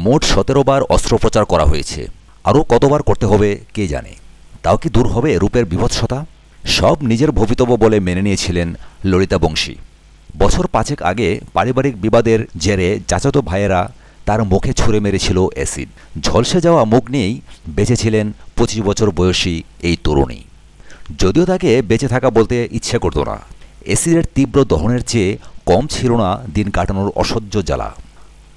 মোট 17 বার অস্ত্রোপচার করা হয়েছে। আরও কতবার করতে হবে কে জানে। তাও কি দূর হবে রূপের বিভৎসতা? সব নিজের ভবিতব্য বলে মেনে নিয়েছিলেন ললিতা বংশী। বছর 5 আগে পারিবারিক বিবাদের জেরে চাচাতো ভাইয়েরা তার মুখে ছুঁড়ে মেরেছিল অ্যাসিড। ঝলসে যাওয়া মুখ নিয়েই বেঁচেছিলেন 25 বছর বয়সী এই তরুণী। যদিও তাকে বেঁচে থাকা বলতে ইচ্ছে করত না। অ্যাসিডের তীব্র দহনের চেয়ে কম ছিল না দিন কাটানোর অসহ্য জ্বালা।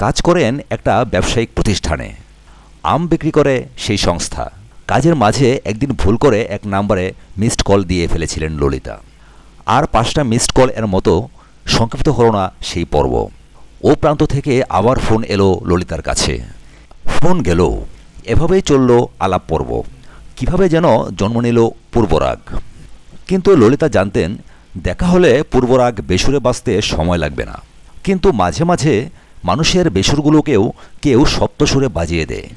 কাজ করেন একটা ব্যবসায়িক প্রতিষ্ঠানে, আম বিক্রি করে সেই সংস্থা। কাজের মাঝে একদিন ভুল করে এক নম্বরে মিসড কল দিয়ে ফেলেছিলেন ললিতা। আর 5টা মিসড কল এর মতো সংক্ষিপ্ত হল না সেই পর্ব। ও প্রান্ত থেকে আবার ফোন এলো ললিতার কাছে। ফোন গেল। এভাবেই চলল আলাপ পর্ব। কিভাবে যেন জন্ম নিল পূর্বরাগ। কিন্তু ললিতা জানতেন দেখা হলে পূর্বরাগ বেসুরে বাজতে সময় লাগবে না। কিন্তু মাঝে মাঝে মানুষের বেসুরগুলোকেও কেউ সপ্তসুরে বাজিয়ে দেয়।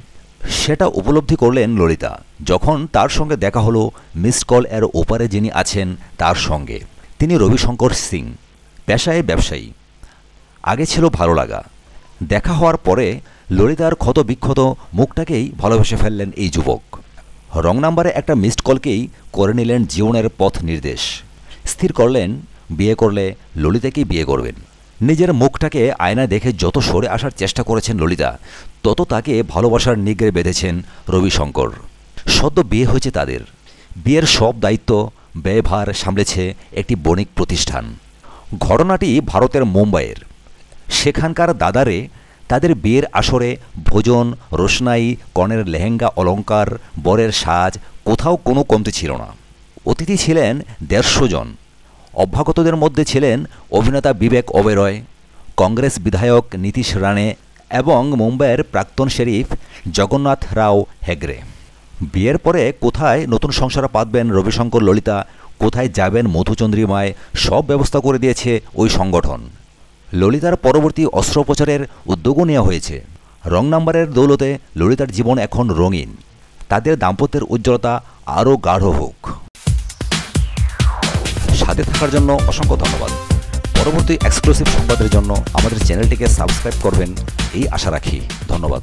সেটা উপলব্ধি করলেন ললিতা যখন তার সঙ্গে দেখা হলো মিসড কল এর ওপারে যিনি আছেন তার সঙ্গে। তিনি রবিশঙ্কর সিং, পেশায় ব্যবসায়ী। আগে ছিল ভালো লাগা। দেখা হওয়ার পরে ললিতার ক্ষত বিক্ষত মুখটাকেই ভালোবেসে ফেললেন এই যুবক। রং নাম্বারে একটা মিসড কলকেই করে নিলেন জীবনের পথ নির্দেশ। স্থির করলেন বিয়ে করলে ললিতাকেই বিয়ে করবেন। নিজের মুখটাকে আয়নায় দেখে যত সরে আসার চেষ্টা করেছেন ললিতা, তত তাকে ভালোবাসার নিগ্রে বেঁধেছেন রবিশঙ্কর। সদ্য বিয়ে হয়েছে তাদের। বিয়ের সব দায়িত্ব ব্যয়ভার সামলেছে একটি বণিক প্রতিষ্ঠান। ঘটনাটি ভারতের মুম্বাইয়ের। সেখানকার দাদারে তাদের বিয়ের আসরে ভোজন, রোশনাই, কনের লেহেঙ্গা, অলঙ্কার, বরের সাজ কোথাও কোনো কমতি ছিল না। অতিথি ছিলেন 150 জন। অভ্যাগতদের মধ্যে ছিলেন অভিনেতা বিবেক ওবেরয়, কংগ্রেস বিধায়ক নীতিশ রানে এবং মুম্বাইয়ের প্রাক্তন শেরিফ জগন্নাথ রাও হেগড়ে। বিয়ের পরে কোথায় নতুন সংসার পাতবেন রবিশঙ্কর ললিতা, কোথায় যাবেন মধুচন্দ্রিমায়, সব ব্যবস্থা করে দিয়েছে ওই সংগঠন। ললিতার পরবর্তী অস্ত্রোপচারের উদ্যোগও নেওয়া হয়েছে। রং নাম্বারের দৌলতে ললিতার জীবন এখন রঙিন। তাদের দাম্পত্যের উজ্জ্বলতা আরও গাঢ় হোক। সাথে থাকার জন্য অসংখ্য ধন্যবাদ। পরবর্তী এক্সক্লুসিভ সংবাদের জন্য আমাদের চ্যানেলটিকে সাবস্ক্রাইব করবেন এই আশা রাখি। ধন্যবাদ।